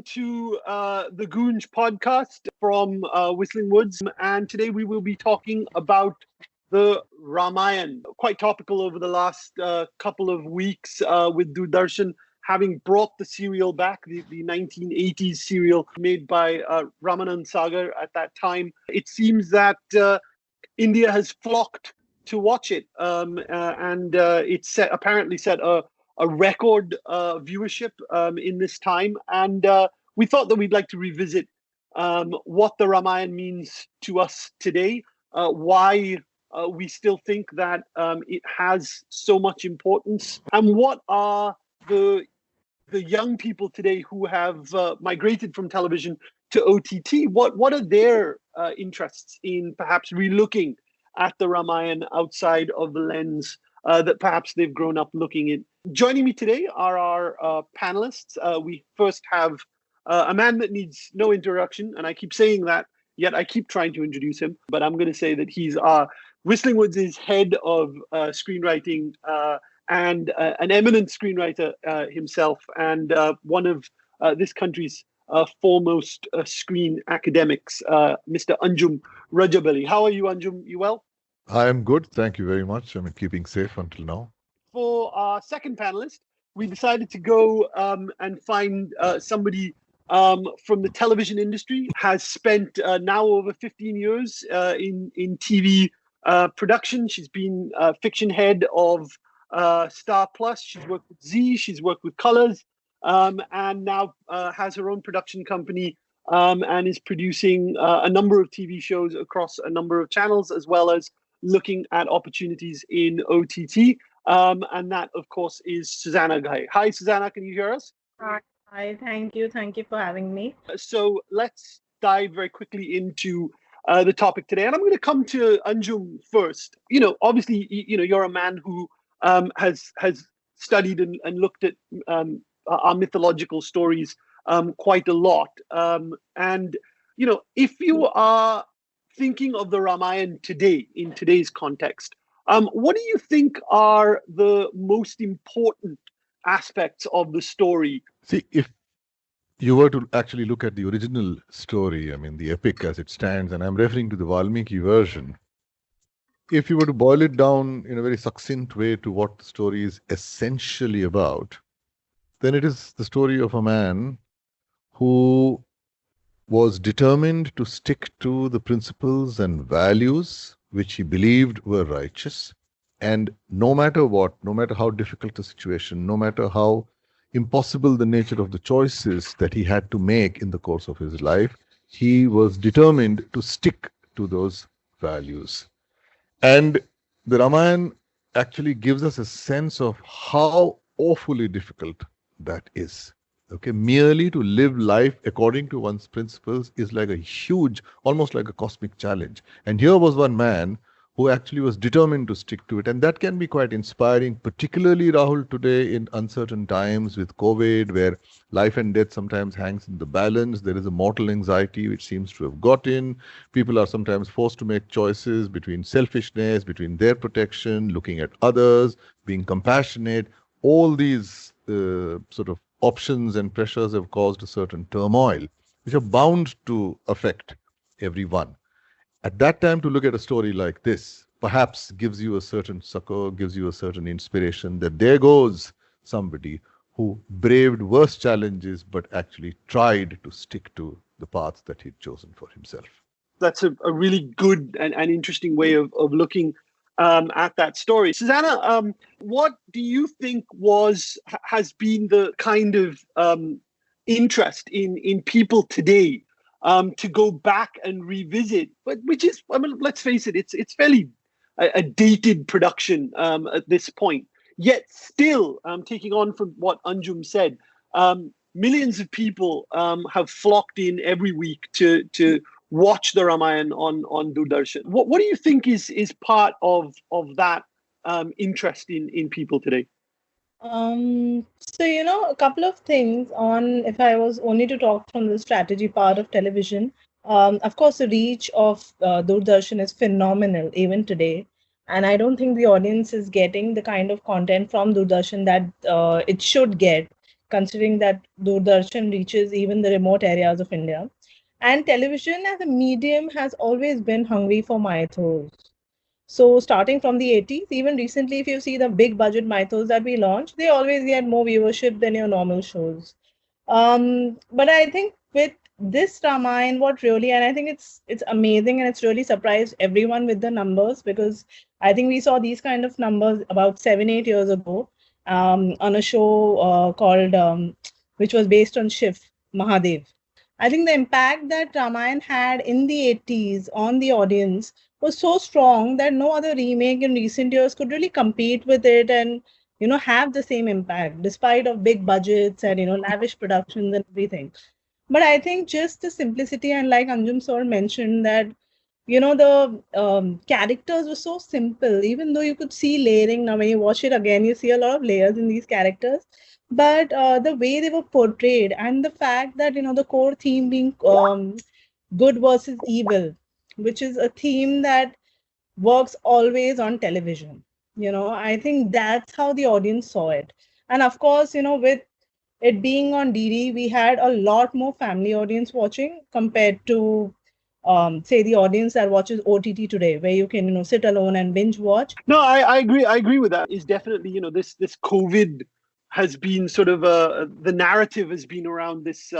welcome to the Goonj Podcast from Whistling Woods. And today we will be talking about the Ramayana. Quite topical over the last couple of weeks with Doordarshan having brought the serial back, the 1980s serial made by Ramanan Sagar at that time. It seems that India has flocked to watch it, and it's apparently set a record viewership in this time. And we thought that we'd like to revisit what the Ramayana means to us today, why we still think that it has so much importance, and what are the young people today who have migrated from television to OTT, what are their interests in perhaps relooking at the Ramayana outside of the lens that perhaps they've grown up looking at. Joining me today are our panelists. We first have a man that needs no introduction, and I keep saying that, yet I keep trying to introduce him, but I'm going to say that he's Whistling Woods' head of screenwriting and an eminent screenwriter himself, and one of this country's foremost screen academics, Mr. Anjum Rajabali. How are you, Anjum? You well? I am good. Thank you very much. I'm keeping safe until now. For our second panelist, we decided to go and find somebody from the television industry, has spent now over 15 years in TV production. She's been fiction head of Star Plus. She's worked with Z, she's worked with Colors, and now has her own production company and is producing a number of TV shows across a number of channels, as well as looking at opportunities in OTT. And that, of course, is Suzana Ghai. Hi, Suzana, can you hear us? Hi, thank you. Thank you for having me. So let's dive very quickly into the topic today. And I'm going to come to Anjum first. Obviously, you're a man who has studied and looked at our mythological stories quite a lot. And if you are thinking of the Ramayana today, in today's context, what do you think are the most important aspects of the story? See, if you were to actually look at the original story, I mean, the epic as it stands, and I'm referring to the Valmiki version, if you were to boil it down in a very succinct way to what the story is essentially about, then it is the story of a man who was determined to stick to the principles and values which he believed were righteous. And no matter what, no matter how difficult the situation, no matter how impossible the nature of the choices that he had to make in the course of his life, he was determined to stick to those values. And the Ramayana actually gives us a sense of how awfully difficult that is. Okay, merely to live life according to one's principles is like a huge, almost like a cosmic challenge. And here was one man who actually was determined to stick to it. And that can be quite inspiring, particularly, Rahul, today in uncertain times with COVID, where life and death sometimes hangs in the balance. There is a mortal anxiety which seems to have got in. People are sometimes forced to make choices between selfishness, between their protection, looking at others, being compassionate. All these sort of options and pressures have caused a certain turmoil, which are bound to affect everyone. At that time, to look at a story like this perhaps gives you a certain succor, gives you a certain inspiration that there goes somebody who braved worse challenges but actually tried to stick to the path that he'd chosen for himself. That's a really good and interesting way of looking at that story. Suzana, what do you think has been the kind of interest in people today to go back and revisit, but which is, I mean, let's face it, it's fairly a dated production at this point. Yet still, taking on from what Anjum said, millions of people have flocked in every week to watch the Ramayana on Doordarshan. What do you think is part of that interest in people today? So, a couple of things on, if I was only to talk from the strategy part of television, of course, the reach of Doordarshan is phenomenal even today. And I don't think the audience is getting the kind of content from Doordarshan that it should get considering that Doordarshan reaches even the remote areas of India. And television as a medium has always been hungry for mythos. So starting from the 80s, even recently, if you see the big budget mythos that we launched, they always get more viewership than your normal shows. But I think with this Ramayana, what really, and I think it's amazing and it's really surprised everyone with the numbers, because I think we saw these kind of numbers about 7, 8 years ago on a show called which was based on Shiv Mahadev. I think the impact that Ramayana had in the 80s on the audience was so strong that no other remake in recent years could really compete with it and have the same impact despite of big budgets and lavish productions and everything. But I think just the simplicity, and like Anjum sir mentioned, that the characters were so simple, even though you could see layering. Now when you watch it again, you see a lot of layers in these characters, but the way they were portrayed and the fact that the core theme being good versus evil, which is a theme that works always on television. I think that's how the audience saw it. And of course, with it being on DD, we had a lot more family audience watching compared to, say, the audience that watches OTT today, where you can, sit alone and binge watch. No, I agree. I agree with that. Is definitely, this COVID has been sort of the narrative has been around this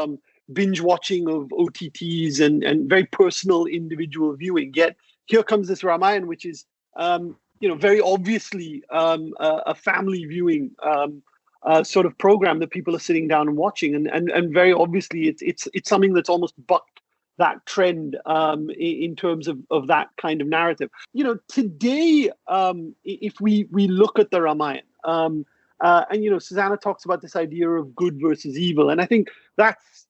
binge watching of OTTs and very personal individual viewing. Yet here comes this Ramayana, which is very obviously a family viewing sort of program that people are sitting down and watching, and very obviously it's something that's almost bucked that trend in terms of that kind of narrative. Today, if we look at the Ramayana, and Suzana talks about this idea of good versus evil, and I think that's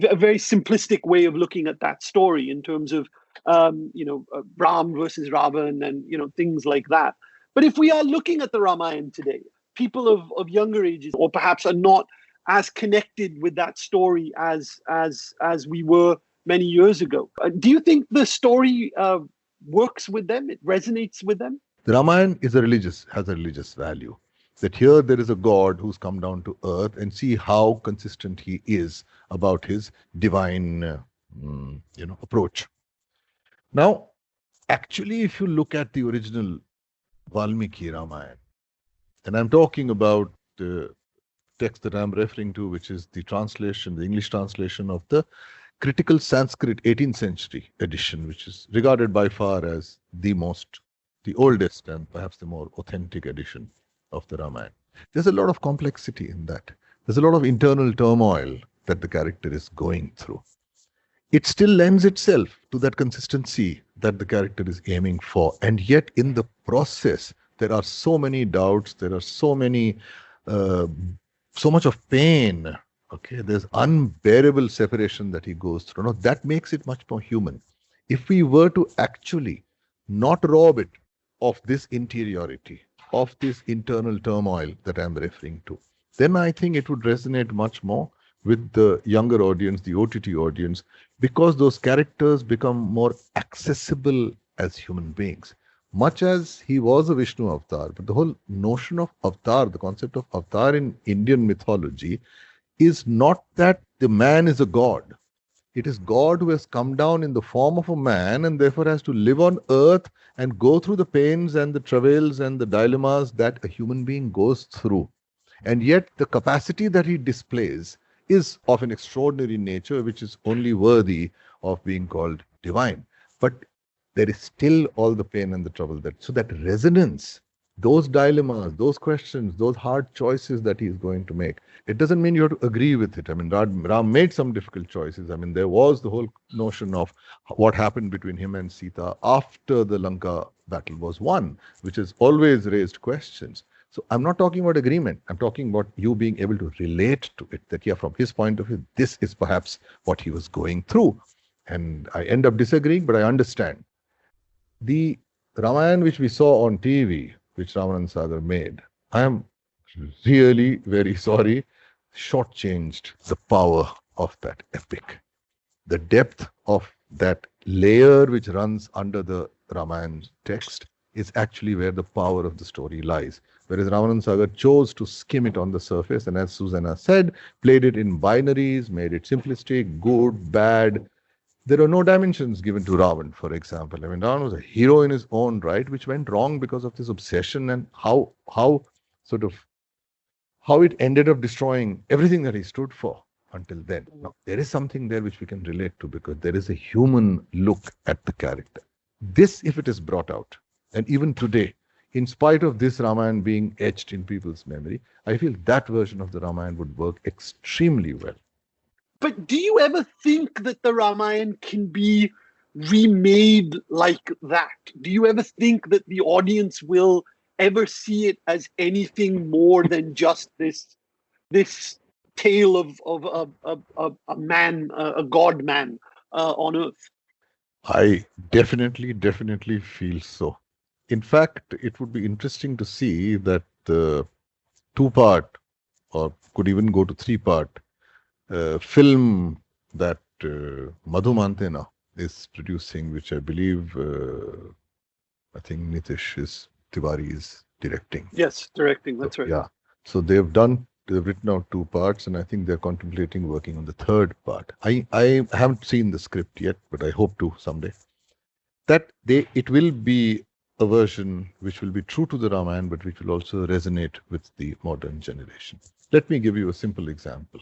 a very simplistic way of looking at that story in terms of Ram versus Ravan and things like that. But if we are looking at the Ramayana today, people of younger ages, or perhaps are not as connected with that story as we were many years ago. Do you think the story works with them? It resonates with them? The Ramayana has a religious value. That here there is a God who's come down to earth, and see how consistent he is about his divine, approach. Now, actually, if you look at the original Valmiki Ramayana, and I'm talking about the text that I'm referring to, which is the English translation of the critical Sanskrit 18th century edition, which is regarded by far as the oldest and perhaps the more authentic edition of the Ramayana. There's a lot of complexity in that. There's a lot of internal turmoil that the character is going through. It still lends itself to that consistency that the character is aiming for. And yet in the process, there are so many doubts, there are so much of pain. Okay, there's unbearable separation that he goes through. Now, that makes it much more human. If we were to actually not rob it of this interiority, of this internal turmoil that I'm referring to, then I think it would resonate much more with the younger audience, the OTT audience, because those characters become more accessible as human beings. Much as he was a Vishnu avatar, but the whole notion of avatar, the concept of avatar in Indian mythology, is not that the man is a god. It is God who has come down in the form of a man and therefore has to live on earth and go through the pains and the travails and the dilemmas that a human being goes through. And yet the capacity that he displays is of an extraordinary nature, which is only worthy of being called divine. But there is still all the pain and the trouble. So that resonance, those dilemmas, those questions, those hard choices that he is going to make, it doesn't mean you have to agree with it. I mean, Ram made some difficult choices. I mean, there was the whole notion of what happened between him and Sita after the Lanka battle was won, which has always raised questions. So I'm not talking about agreement. I'm talking about you being able to relate to it, that from his point of view, this is perhaps what he was going through. And I end up disagreeing, but I understand. The Ramayana which we saw on TV, which Ramanand Sagar made, I am really very sorry, shortchanged the power of that epic. The depth of that layer which runs under the Ramayana text is actually where the power of the story lies. Whereas Ramanan Sagar chose to skim it on the surface and, as Suzana said, played it in binaries, made it simplistic, good, bad. There are no dimensions given to Ravan, for example. I mean, Ravan was a hero in his own right, which went wrong because of this obsession and sort of how it ended up destroying everything that he stood for until then. Now, there is something there which we can relate to because there is a human look at the character. This, if it is brought out, and even today, in spite of this Ramayana being etched in people's memory, I feel that version of the Ramayana would work extremely well. But do you ever think that the Ramayana can be remade like that? Do you ever think that the audience will ever see it as anything more than just this tale of a man, a god man on earth? I definitely feel so. In fact, it would be interesting to see that the two-part, or could even go to three-part, film that Madhu Mantena is producing, which I believe, I think Nitish Tiwari is directing. Yes, directing, that's right. Yeah. So they've written out two parts, and I think they're contemplating working on the third part. I haven't seen the script yet, but I hope to someday. It will be a version which will be true to the Ramayana, but which will also resonate with the modern generation. Let me give you a simple example.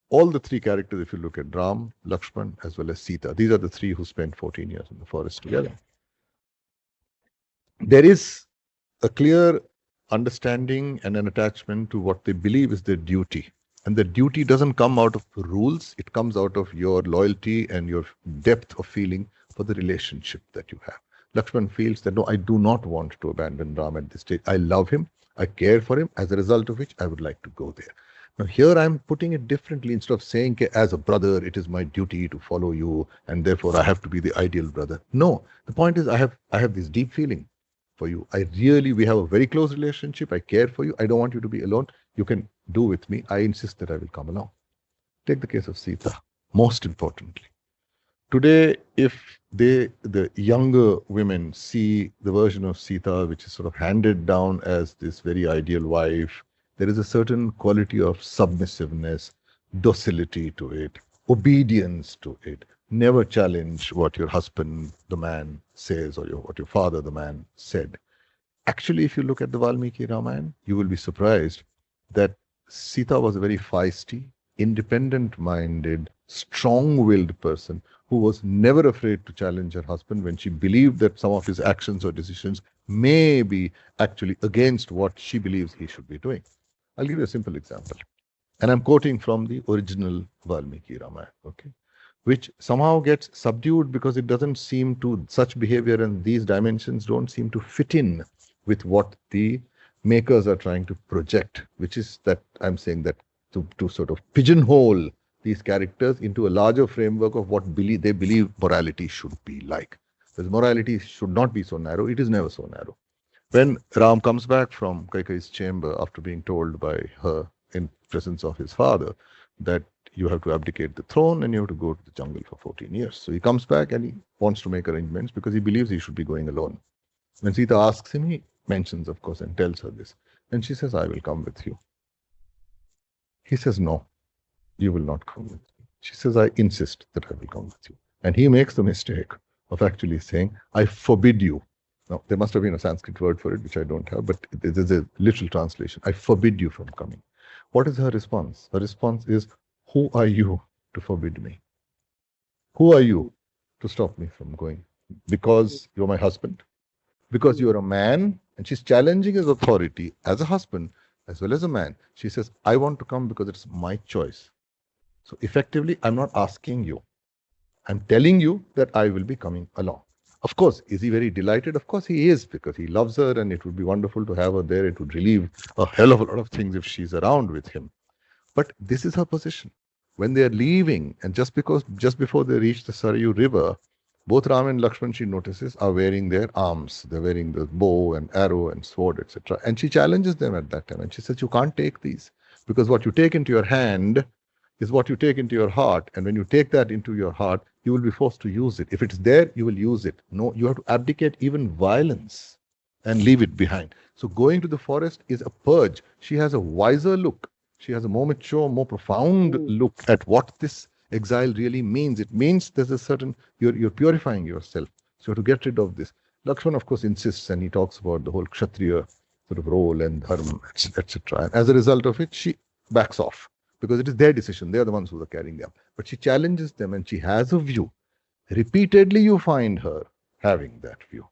All the three characters, if you look at Ram, Lakshman, as well as Sita, these are the three who spent 14 years in the forest together. There is a clear understanding and an attachment to what they believe is their duty. And the duty doesn't come out of rules, it comes out of your loyalty and your depth of feeling for the relationship that you have. Lakshman feels that, no, I do not want to abandon Ram at this stage. I love him, I care for him, as a result of which I would like to go there. Now here I'm putting it differently. Instead of saying, as a brother, it is my duty to follow you and therefore I have to be the ideal brother. No, the point is I have this deep feeling for you. We have a very close relationship. I care for you. I don't want you to be alone. You can do with me. I insist that I will come along. Take the case of Sita, most importantly. Today, if the younger women see the version of Sita, which is sort of handed down as this very ideal wife, there is a certain quality of submissiveness, docility to it, obedience to it. Never challenge what your husband, the man, says, or what your father, the man, said. Actually, if you look at the Valmiki Ramayana, you will be surprised that Sita was a very feisty, independent-minded, strong-willed person who was never afraid to challenge her husband when she believed that some of his actions or decisions may be actually against what she believes he should be doing. I'll give you a simple example. And I'm quoting from the original Valmiki Ramayana, okay, which somehow gets subdued because it doesn't seem to, such behavior and these dimensions don't seem to fit in with what the makers are trying to project, which is that I'm saying that to sort of pigeonhole these characters into a larger framework of what they believe morality should be like. Because morality should not be so narrow. It is never so narrow. When Ram comes back from Kaikeyi's chamber after being told by her in presence of his father that you have to abdicate the throne and you have to go to the jungle for 14 years. So he comes back and he wants to make arrangements because he believes he should be going alone. When Sita asks him, he mentions, of course, and tells her this. And she says, I will come with you. He says, no, you will not come with me. She says, I insist that I will come with you. And he makes the mistake of actually saying, I forbid you. Now, there must have been a Sanskrit word for it, which I don't have, but there's a literal translation. I forbid you from coming. What is her response? Her response is, who are you to forbid me? Who are you to stop me from going? Because you're my husband? Because you're a man? And she's challenging his authority as a husband as well as a man. She says, I want to come because it's my choice. So effectively, I'm not asking you. I'm telling you that I will be coming along. Of course, is he very delighted? Of course he is, because he loves her and it would be wonderful to have her there. It would relieve a hell of a lot of things if she's around with him. But this is her position. When they are leaving, and just before they reach the Sarayu River, both Ram and Lakshman, she notices, are wearing their arms. They're wearing the bow and arrow and sword, etc. And she challenges them at that time. And she says, you can't take these, because what you take into your hand is what you take into your heart. And when you take that into your heart, you will be forced to use it. If it's there, you will use it. No, you have to abdicate even violence and leave it behind. So going to the forest is a purge. She has a wiser look. She has a more mature, more profound look at what this exile really means. It means there's a certain, you're purifying yourself. So you have to get rid of this. Lakshman, of course, insists and he talks about the whole Kshatriya sort of role and dharma, etc. And as a result of it, she backs off because it is their decision. They are the ones who are carrying them. But she challenges them and she has a view. Repeatedly, you find her having that view.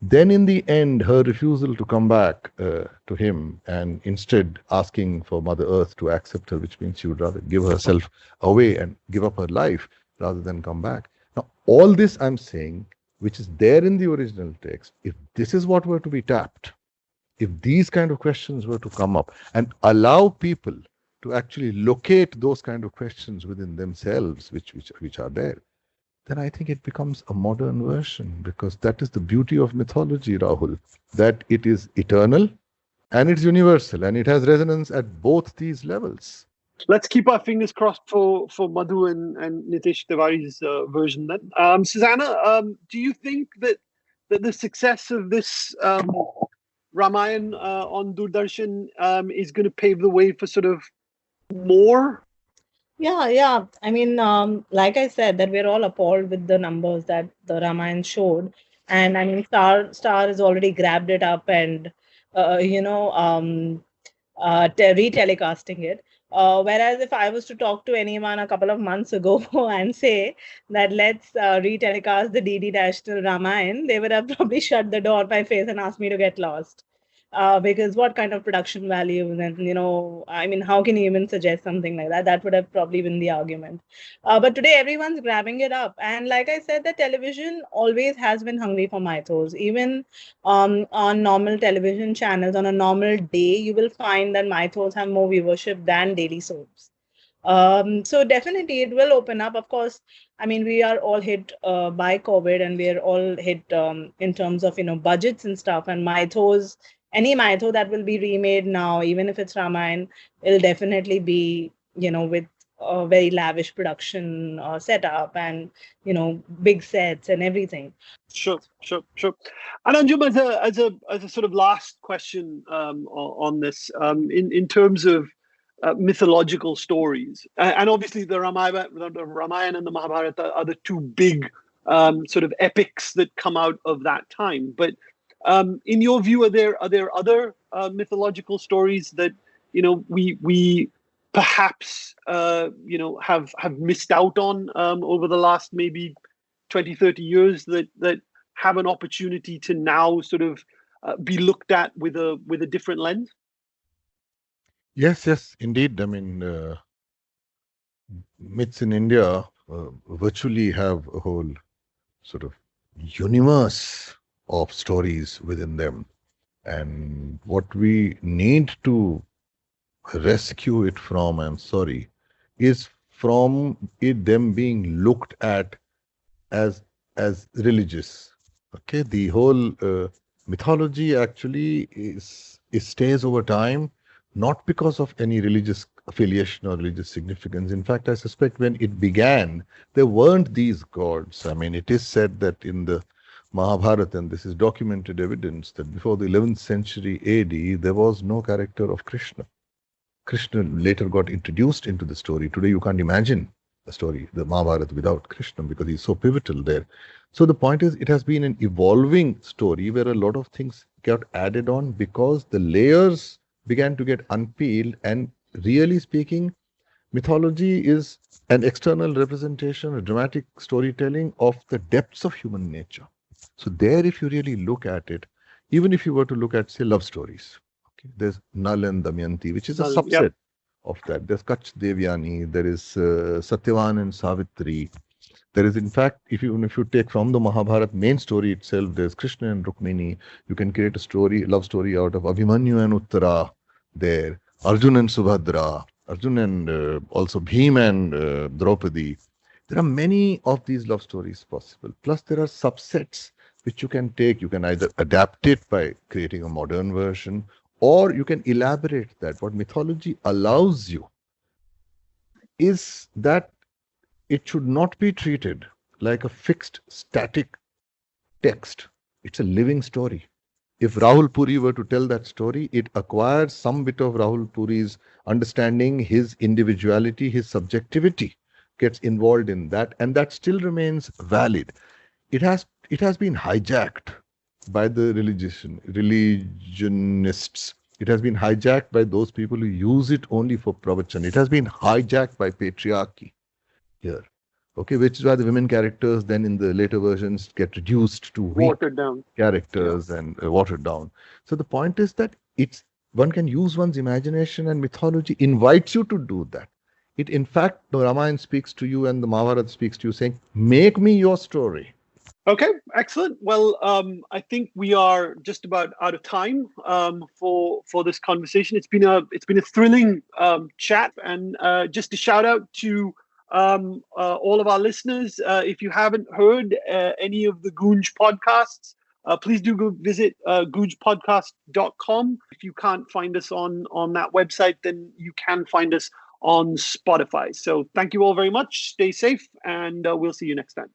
Then in the end, her refusal to come back to him and instead asking for Mother Earth to accept her, which means she would rather give herself away and give up her life rather than come back. Now, all this I'm saying, which is there in the original text, if this is what were to be tapped, if these kind of questions were to come up and allow people to actually locate those kind of questions within themselves, which are there, then I think it becomes a modern version, because that is the beauty of mythology, Rahul, that it is eternal and it's universal and it has resonance at both these levels. Let's keep our fingers crossed for Madhu and Nitish Tiwari's version then. Suzana, do you think that the success of this Ramayana on Doordarshan is going to pave the way for sort of more? Yeah. I mean, like I said, that we're all appalled with the numbers that the Ramayana showed, and I mean, Star has already grabbed it up and re-telecasting it. Whereas if I was to talk to anyone a couple of months ago and say that let's re-telecast the DD National Ramayana, they would have probably shut the door in my face and asked me to get lost. Because what kind of production value, and I mean, how can you even suggest something like that? That would have probably been the argument. But today everyone's grabbing it up, and like I said, the television always has been hungry for mythos. Even on normal television channels, on a normal day, you will find that mythos have more viewership than daily soaps. So definitely it will open up. Of course, I mean, we are all hit by COVID, and we are all hit in terms of budgets and stuff. And mythos, any mytho that will be remade now, even if it's Ramayana, it'll definitely be with a very lavish production setup and big sets and everything. Sure. And Anjum, as a sort of last question on this, in terms of mythological stories, and obviously the Ramayana and the Mahabharata are the two big sort of epics that come out of that time. But in your view, are there other mythological stories that we perhaps have missed out on over the last maybe 20, 30 years that have an opportunity to now sort of be looked at with a different lens? Yes, indeed. I mean, myths in India virtually have a whole sort of universe of stories within them. And what we need to rescue it from, I'm sorry, is from them being looked at as religious. Okay, the whole mythology actually stays over time, not because of any religious affiliation or religious significance. In fact, I suspect when it began, there weren't these gods. I mean, it is said that in the Mahabharata, and this is documented evidence, that before the 11th century AD, there was no character of Krishna. Krishna later got introduced into the story. Today, you can't imagine the story, the Mahabharata, without Krishna, because he's so pivotal there. So the point is, it has been an evolving story where a lot of things got added on because the layers began to get unpeeled. And really speaking, mythology is an external representation, a dramatic storytelling of the depths of human nature. So there, if you really look at it, even if you were to look at, say, love stories, okay, there's Nal and Damayanti, which is a subset of that. There's Kach Devyani, there is Satyavan and Savitri. There is, in fact, if you take from the Mahabharata main story itself, there's Krishna and Rukmini. You can create a love story out of Abhimanyu and Uttara there, Arjun and Subhadra, Arjun and also Bhim and Draupadi. There are many of these love stories possible. Plus, there are subsets which you can take. You can either adapt it by creating a modern version, or you can elaborate that. What mythology allows you is that it should not be treated like a fixed, static text. It's a living story. If Rahul Puri were to tell that story, it acquires some bit of Rahul Puri's understanding, his individuality, his subjectivity gets involved in that, and that still remains valid. It has been hijacked by the religionists. It has been hijacked by those people who use it only for pravachan. It has been hijacked by patriarchy here. Okay, which is why the women characters then in the later versions get reduced to weak Watered down. characters and watered down. So the point is that one can use one's imagination, and mythology invites you to do that. It, in fact, the Ramayana speaks to you and the Mahabharata speaks to you, saying, "Make me your story." Okay, excellent. Well, I think we are just about out of time for this conversation. It's been a thrilling chat, and just a shout out to all of our listeners. If you haven't heard any of the Goonj podcasts, please do go visit goonjpodcast.com. If you can't find us on that website, then you can find us on Spotify. So thank you all very much. Stay safe, and we'll see you next time.